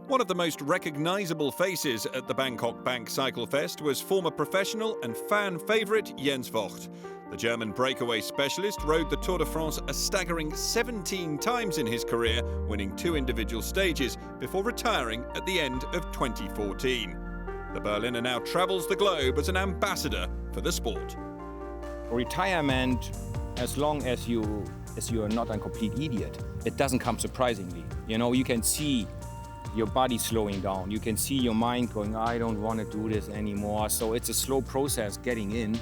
One of the most recognisable faces at the Bangkok Bank CycleFest was former professional and fan favourite Jens Voigt. The German breakaway specialist rode the Tour de France a staggering 17 times in his career, winning 2 individual stages before retiring at the end of 2014. The Berliner now travels the globe as an ambassador for the sport. Retirement, as long as you are not a complete idiot, it doesn't come surprisingly. You know, you can see your body slowing down. You can see your mind going, I don't want to do this anymore. So it's a slow process getting in.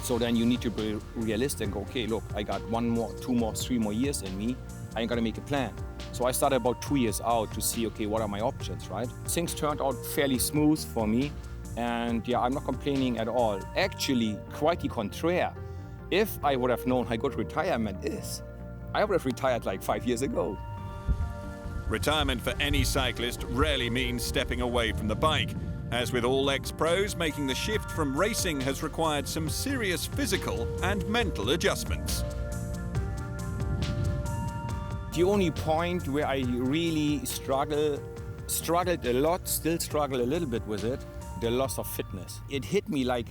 So then you need to be realistic and go, okay, look, I got 1 more, 2 more, 3 more years in me. I ain't got to make a plan. So I started about 2 years out to see, okay, what are my options, right? Things turned out fairly smooth for me. And yeah, I'm not complaining at all. Actually, quite the contraire. If I would have known how good retirement is, I would have retired like 5 years ago. Retirement for any cyclist rarely means stepping away from the bike. As with all ex-pros, making the shift from racing has required some serious physical and mental adjustments. The only point where I really struggled a lot, still struggle a little bit with it, the loss of fitness. It hit me like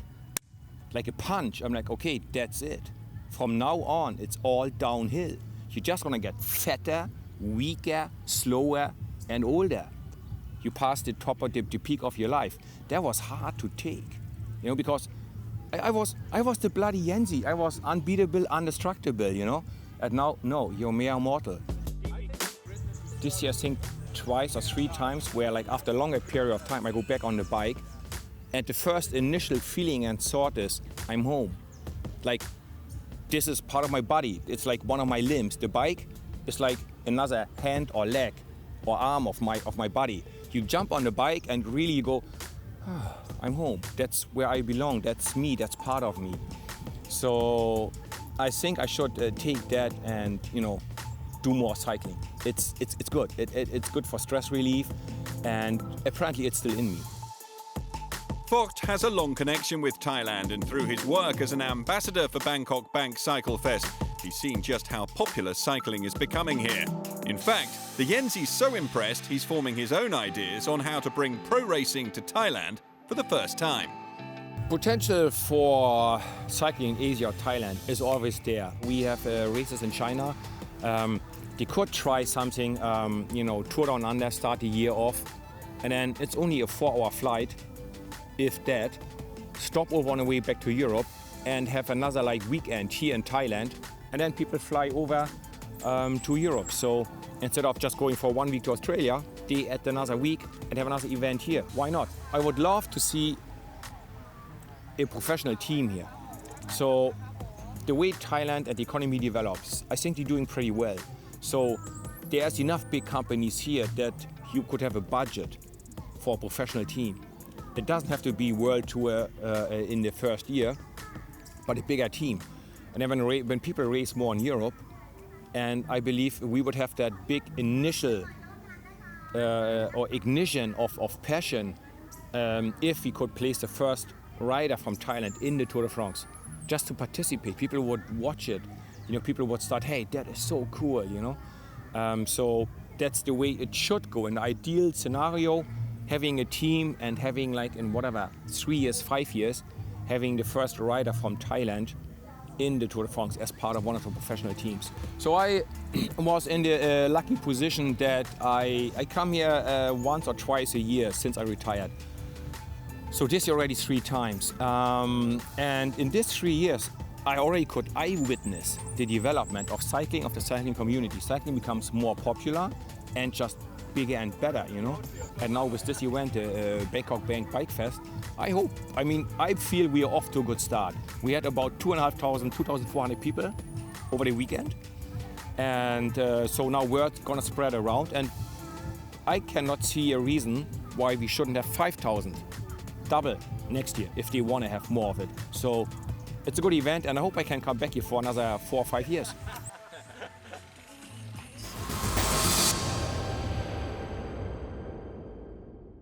a punch. I'm like, okay, that's it. From now on, it's all downhill. You're just gonna get fatter, weaker, slower, and older. You pass the top of the peak of your life. That was hard to take, you know, because I was the bloody Jensi. I was unbeatable, indestructible, you know. And now, no, you're mere mortal. This year, I think twice or 3 times, where like after a longer period of time, I go back on the bike, and the first initial feeling and thought is, I'm home. Like, this is part of my body. It's like one of my limbs. The bike is like another hand or leg or arm of my body. You jump on the bike and really you go, oh, I'm home. That's where I belong. That's me. That's part of me. So I think I should take that and, you know, do more cycling. It's good. It's good for stress relief, and apparently it's still in me. Voigt has a long connection with Thailand, and through his work as an ambassador for Bangkok Bank CycleFest, he's seen just how popular cycling is becoming here. In fact, the Jensi's so impressed he's forming his own ideas on how to bring pro racing to Thailand for the first time. Potential for cycling in Asia or Thailand is always there. We have races in China. They could try something, you know, Tour Down Under, start the year off, and then it's only a 4-hour flight, if that, stop over on the way back to Europe and have another like weekend here in Thailand, and then people fly over to Europe. So instead of just going for 1 week to Australia, they add another week and have another event here. Why not? I would love to see a professional team here. So the way Thailand and the economy develops, I think they're doing pretty well. So there's enough big companies here that you could have a budget for a professional team. It doesn't have to be world tour in the first year, but a bigger team. And then when people race more in Europe, and I believe we would have that big initial or ignition of passion if we could place the first rider from Thailand in the Tour de France, just to participate. People would watch it. You know, people would start, hey, that is so cool, you know. So that's the way it should go. In the ideal scenario, having a team and having like in whatever, 3 years, 5 years, having the first rider from Thailand in the Tour de France as part of one of the professional teams. So I was in the lucky position that I come here once or twice a year since I retired. So this year already 3 times. And in these 3 years, I already could eyewitness the development of cycling, of the cycling community. Cycling becomes more popular and just bigger and better, you know. And now with this event, Bangkok Bank CycleFest, I feel we are off to a good start. We had about 2,500, 2,400 people over the weekend. And so now word's gonna spread around, and I cannot see a reason why we shouldn't have 5,000, double next year if they wanna have more of it. So it's a good event, and I hope I can come back here for another 4 or 5 years.